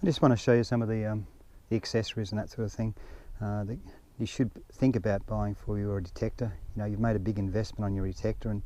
just want to show you some of the accessories and that sort of thing that you should think about buying for your detector. You know, you've made a big investment on your detector and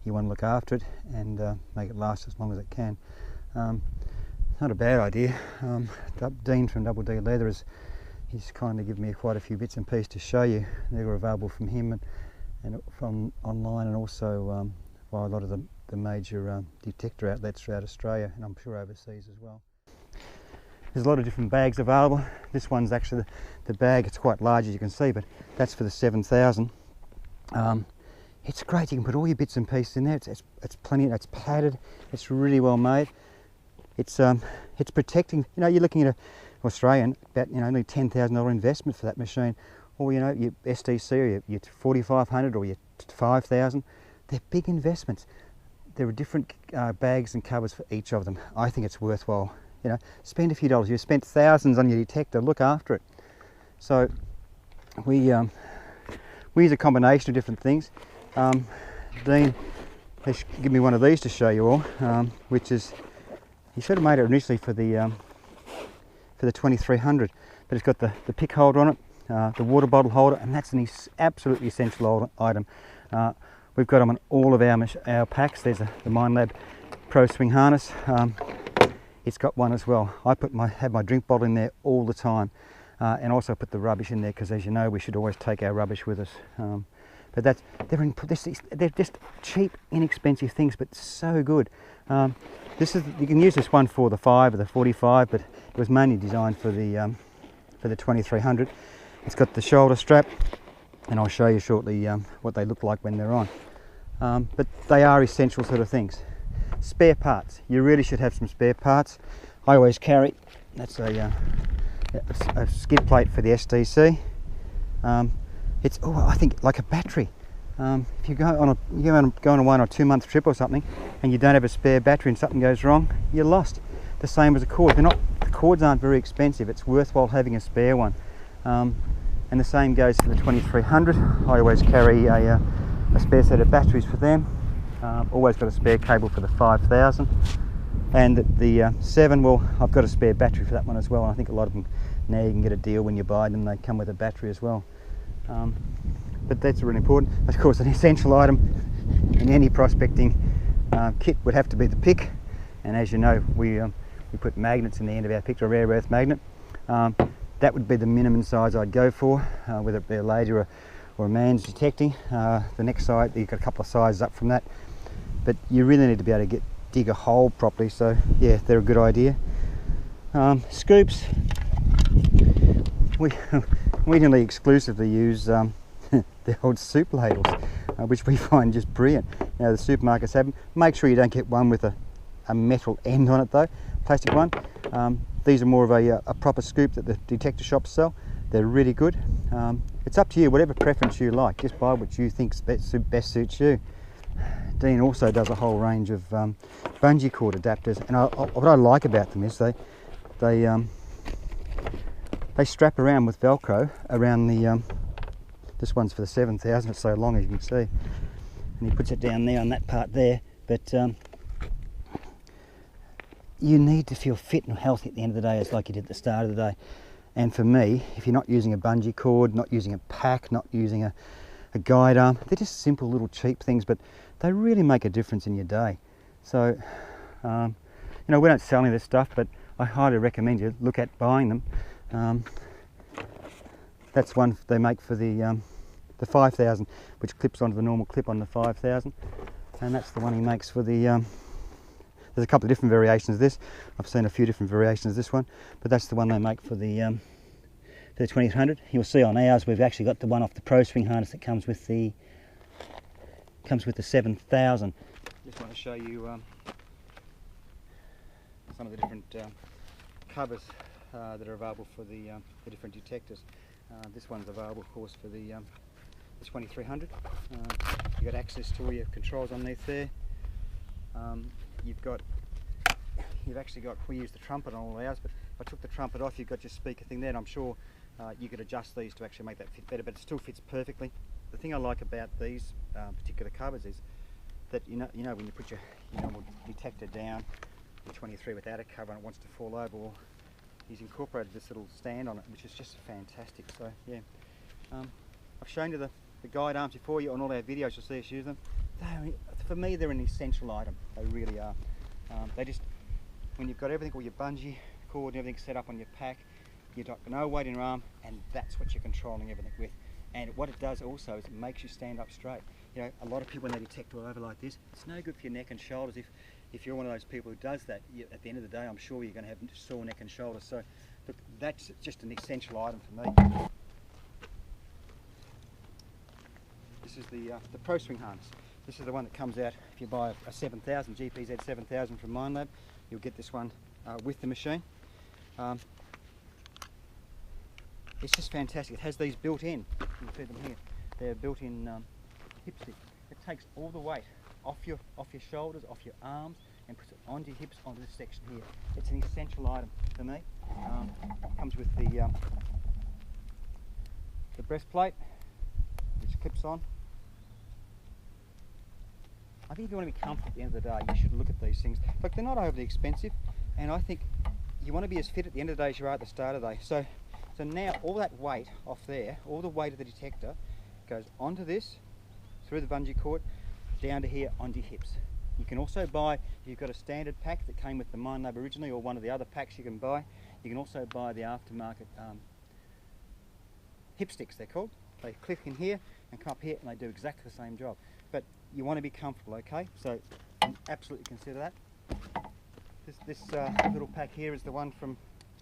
you want to look after it and make it last as long as it can. Not a bad idea. Dean from Double D Leather he's kindly given me quite a few bits and pieces to show you. They were available from him and from online, and also by a lot of the major detector outlets throughout Australia, and I'm sure overseas as well. There's a lot of different bags available. This one's actually the bag. It's quite large, as you can see, but that's for the 7000. It's great. You can put all your bits and pieces in there. It's plenty. It's padded. It's really well made. It's protecting. You know, you're looking at an Australian about only $10,000 investment for that machine, or your STC or your 4500 or your 5000. They're big investments. There are different bags and covers for each of them. I think it's worthwhile. Spend a few dollars. You've spent thousands on your detector. Look after it. So we use a combination of different things. Dean has given me one of these to show you all, which is, he should have made it initially for the 2300, but it's got the pick holder on it, the water bottle holder, and that's an absolutely essential item. We've got them on all of our packs. There's the Minelab Pro Swing harness. It's got one as well. I have my drink bottle in there all the time, and also put the rubbish in there because, as you know, we should always take our rubbish with us. But they're just cheap, inexpensive things, but so good. You can use this one for the 5 or the 45, but it was mainly designed for the 2300. It's got the shoulder strap, and I'll show you shortly what they look like when they're on. But they are essential sort of things. Spare parts. You really should have some spare parts. I always carry, that's a skid plate for the STC. It's I think like a battery. If you go on a 1 or 2 month trip or something, and you don't have a spare battery and something goes wrong, you're lost. The same as a cord. The cords aren't very expensive. It's worthwhile having a spare one. And the same goes for the 2300. I always carry a spare set of batteries for them. Always got a spare cable for the 5000. And the 7, well, I've got a spare battery for that one as well. And I think a lot of them now, you can get a deal when you buy them. They come with a battery as well. But that's really important. Of course, an essential item in any prospecting kit would have to be the pick. And as you know, we put magnets in the end of our pick, a rare earth magnet. That would be the minimum size I'd go for, whether it be a lady or a man's detecting. The next size, you've got a couple of sizes up from that. But you really need to be able to dig a hole properly. So yeah, they're a good idea. Scoops. We nearly exclusively use the old soup ladles, which we find just brilliant. The supermarkets have them. Make sure you don't get one with a metal end on it though, plastic one. These are more of a proper scoop that the detector shops sell. They're really good. It's up to you, whatever preference you like. Just buy what you think best suits you. Dean also does a whole range of bungee cord adapters, and what I like about them is they strap around with Velcro around the, this one's for the 7000, it's so long as you can see, and he puts it down there on that part there, but you need to feel fit and healthy at the end of the day, as like you did at the start of the day. And for me, if you're not using a bungee cord, not using a pack, not using a guide arm, they're just simple little cheap things, but they really make a difference in your day. So, we don't sell any of this stuff, but I highly recommend you look at buying them. That's one they make for the 5000, which clips onto the normal clip on the 5000, and that's the one he makes for the. There's a couple of different variations of this. I've seen a few different variations of this one, but that's the one they make for the 2300. You'll see on ours we've actually got the one off the Pro Swing harness that comes with the 7000. Just want to show you some of the different covers that are available for the different detectors. This one's available, of course, for the 2300. You've got access to all your controls underneath there. You've actually got, we use the trumpet on all ours, but if I took the trumpet off, you've got your speaker thing there, and I'm sure you could adjust these to actually make that fit better, but it still fits perfectly. The thing I like about these particular covers is that you know when you put your normal detector down, your 23 without a cover and it wants to fall over, well, he's incorporated this little stand on it, which is just fantastic. So yeah, I've shown you the guide arms before you on all our videos. You'll see us use them. For me, they're an essential item. They really are. They just, when you've got everything, all your bungee cord and everything set up on your pack, you've got no weight in your arm, and that's what you're controlling everything with. And what it does also is it makes you stand up straight. You know, a lot of people, when they detect all over like this, it's no good for your neck and shoulders. If you're one of those people who does that, at the end of the day, I'm sure you're going to have sore neck and shoulders. So look, that's just an essential item for me. This is the Pro Swing harness. This is the one that comes out if you buy a 7000, GPZ 7000 from Minelab. You'll get this one with the machine. It's just fantastic. It has these built in. You can see them here. They're built in hip stick. It takes all the weight off your shoulders, off your arms, and puts it onto your hips, onto this section here. It's an essential item for me. It comes with the breastplate, which clips on. I think if you want to be comfortable at the end of the day, you should look at these things. Look, they're not overly expensive, and I think you want to be as fit at the end of the day as you are at the start of the day. So now all that weight off there, all the weight of the detector, goes onto this, through the bungee cord, down to here, onto your hips. You can also buy, if you've got a standard pack that came with the Minelab originally, or one of the other packs you can buy, you can also buy the aftermarket hip sticks, they're called. They click in here and come up here, and they do exactly the same job. But you want to be comfortable, okay? So absolutely consider that. This little pack here is the one from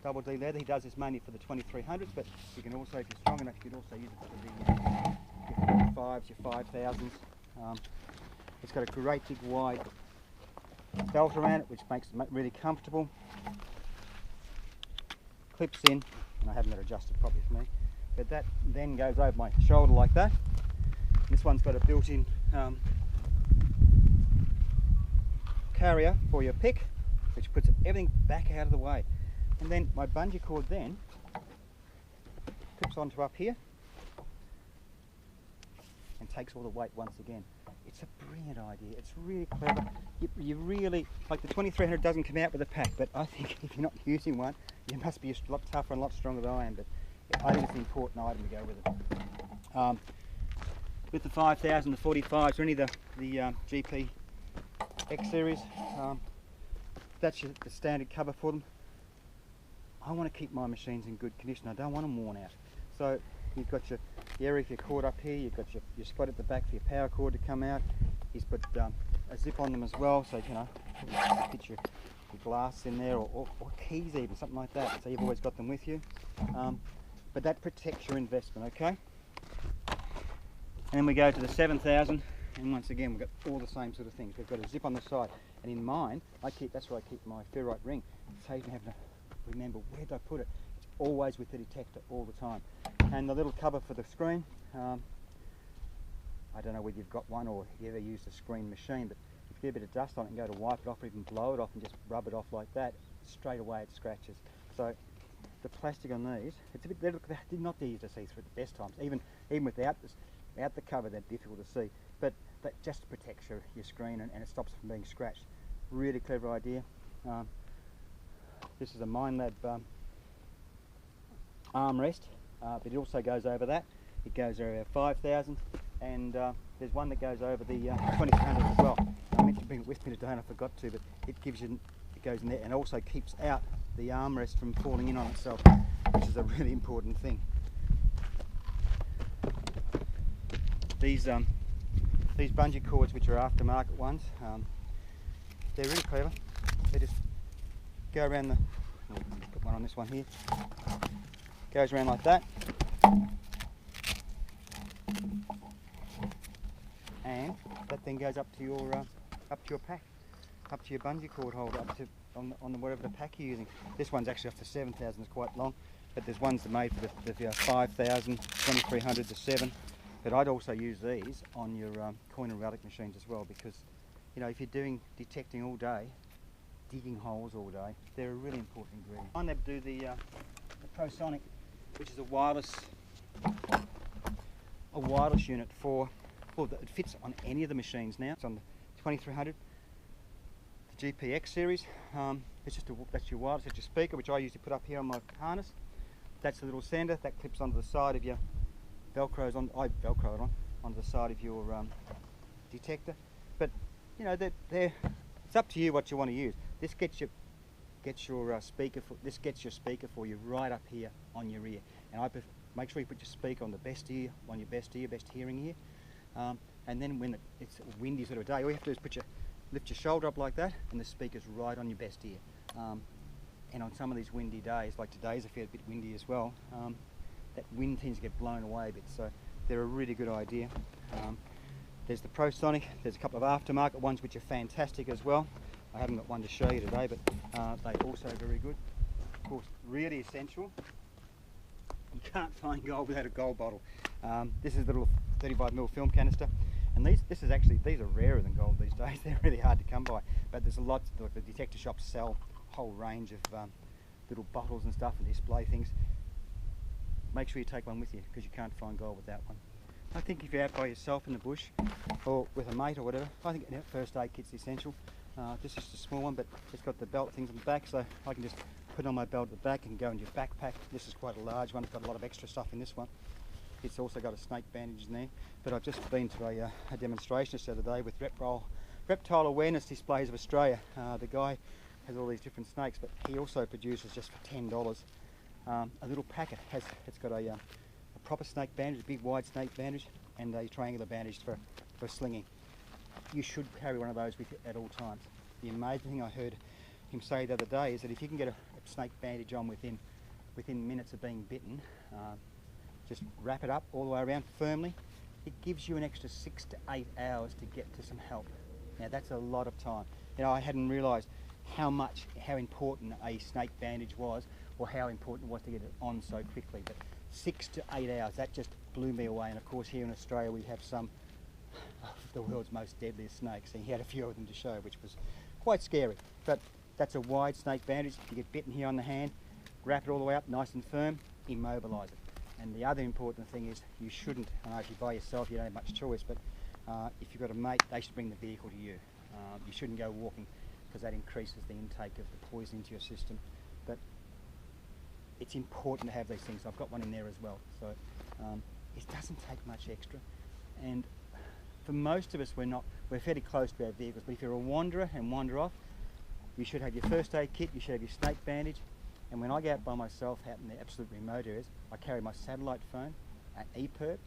Double D Leather. He does this mainly for the 2300s, but you can also, if you're strong enough, you can also use it for the your 45s, your 5000s. It's got a great big wide belt around it, which makes it really comfortable. Clips in, and I haven't got it adjusted properly for me, but that then goes over my shoulder like that. This one's got a built-in carrier for your pick, which puts everything back out of the way. And then my bungee cord then clips onto up here and takes all the weight once again. It's a brilliant idea. It's really clever. You really, like the 2300 doesn't come out with a pack, but I think if you're not using one, you must be a lot tougher and a lot stronger than I am. But I think it's an important item to go with it. With the 5000, the 45s, or any of the GP X series, that's the standard cover for them. I want to keep my machines in good condition. I don't want them worn out. So you've got your area for your cord up here, you've got your spot at the back for your power cord to come out. He's put a zip on them as well, so you know, get your glass in there, or keys even, something like that. So you've always got them with you. But that protects your investment, okay? And then we go to the 7000, and once again we've got all the same sort of things. We've got a zip on the side, and in mine, that's where I keep my ferrite ring. It saves me having to remember where did I put it. It's always with the detector all the time. And the little cover for the screen, I don't know whether you've got one or you ever used a screen machine, but if you get a bit of dust on it and go to wipe it off or even blow it off and just rub it off like that, straight away it scratches. So the plastic on these, it's a bit, they're not easy to see through at the best times. Even without the cover, they're difficult to see. But that just protects your screen and it stops it from being scratched. Really clever idea. This is a Minelab armrest, but it also goes over that. It goes over 5000, and there's one that goes over the 2300 as well. I meant to bring it with me today and I forgot to, but it goes in there and also keeps out the armrest from falling in on itself, which is a really important thing. These bungee cords, which are aftermarket ones, they're really clever. They just go around the, put one on this one here, goes around like that, and that then goes up to your pack, up to your bungee cord holder, up to on whatever the pack you're using. This one's actually off the 7000, it's quite long, but there's ones that are made for the 5000, 2300, the 7. But I'd also use these on your coin and relic machines as well, because you know, if you're doing detecting all day, digging holes all day, they're a really important ingredient. Minelab do the ProSonic, which is a wireless unit it fits on any of the machines now. It's on the 2300, the GPX series. It's just that's your wireless, that's your speaker, which I usually put up here on my harness. That's the little sender that clips onto the side of your Velcro's on. I Velcro it onto the side of your detector. But you know, it's up to you what you want to use. This gets your speaker for this gets your speaker for you right up here on your ear. And make sure you put your speaker on the best ear, on your best hearing ear. And then when it's a windy sort of day, all you have to do is lift your shoulder up like that, and the speaker's right on your best ear. And on some of these windy days, like today's a fair bit windy as well, that wind tends to get blown away a bit, so they're a really good idea. There's the ProSonic, there's a couple of aftermarket ones which are fantastic as well. I haven't got one to show you today, but they're also very good. Of course, really essential. You can't find gold without a gold bottle. This is the little 35mm film canister, and these are rarer than gold these days. They're really hard to come by, but there's a lot. The detector shops sell a whole range of little bottles and stuff and display things. Make sure you take one with you, because you can't find gold without one. I think if you're out by yourself in the bush or with a mate or whatever, I think a first aid kit's essential. This is just a small one, but it's got the belt things on the back, so I can just put on my belt at the back and go into your backpack. This is quite a large one. It's got a lot of extra stuff in this one. It's also got a snake bandage in there. But I've just been to a demonstration the other day with Reptile Awareness Displays of Australia. The guy has all these different snakes, but he also produces, just for $10, a little packet. It's got a proper snake bandage, a big wide snake bandage, and a triangular bandage for slinging. You should carry one of those with you at all times. The amazing thing I heard him say the other day is that if you can get a snake bandage on within minutes of being bitten, just wrap it up all the way around firmly, it gives you an extra 6 to 8 hours to get to some help. Now that's a lot of time. You know, I hadn't realised how important a snake bandage was, or how important it was to get it on so quickly. But 6 to 8 hours, that just blew me away. And of course here in Australia we have some of the world's most deadliest snakes, and he had a few of them to show, which was quite scary. But that's a wide snake bandage. If you get bitten here on the hand, wrap it all the way up nice and firm, immobilise it. And the other important thing is you shouldn't, I know if you're by yourself you don't have much choice, but if you've got a mate, they should bring the vehicle to you. You shouldn't go walking, because that increases the intake of the poison into your system. But it's important to have these things. I've got one in there as well. So it doesn't take much extra. And for most of us, we're fairly close to our vehicles, but if you're a wanderer and wander off, you should have your first aid kit, you should have your snake bandage. And when I go out by myself out in the absolute remote areas, I carry my satellite phone, an ePerb,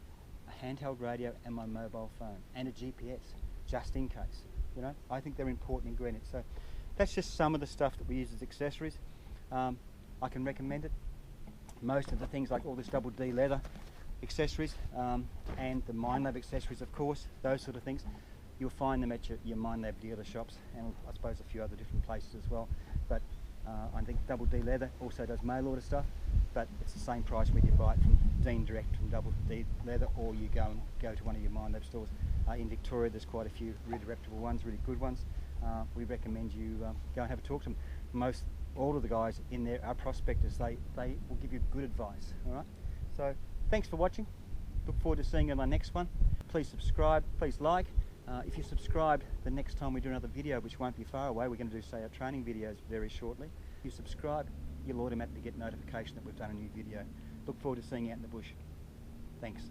a handheld radio, and my mobile phone, and a GPS, just in case. You know, I think they're important ingredients. So that's just some of the stuff that we use as accessories. I can recommend it. Most of the things, like all this Double D leather accessories, and the Minelab accessories, of course, those sort of things, you'll find them at your Minelab dealer shops, and I suppose a few other different places as well. But I think Double D Leather also does mail order stuff, but it's the same price whether you buy it from Dean direct from Double D Leather, or you go to one of your Minelab stores. In Victoria there's quite a few really reputable ones, really good ones. We recommend you go and have a talk to them. All of the guys in there are prospectors. They will give you good advice. All right. So thanks for watching. Look forward to seeing you on my next one. Please subscribe. Please like. If you subscribe, the next time we do another video, which won't be far away, we're going to do, say, our training videos very shortly. If you subscribe, you'll automatically get notification that we've done a new video. Look forward to seeing you out in the bush. Thanks.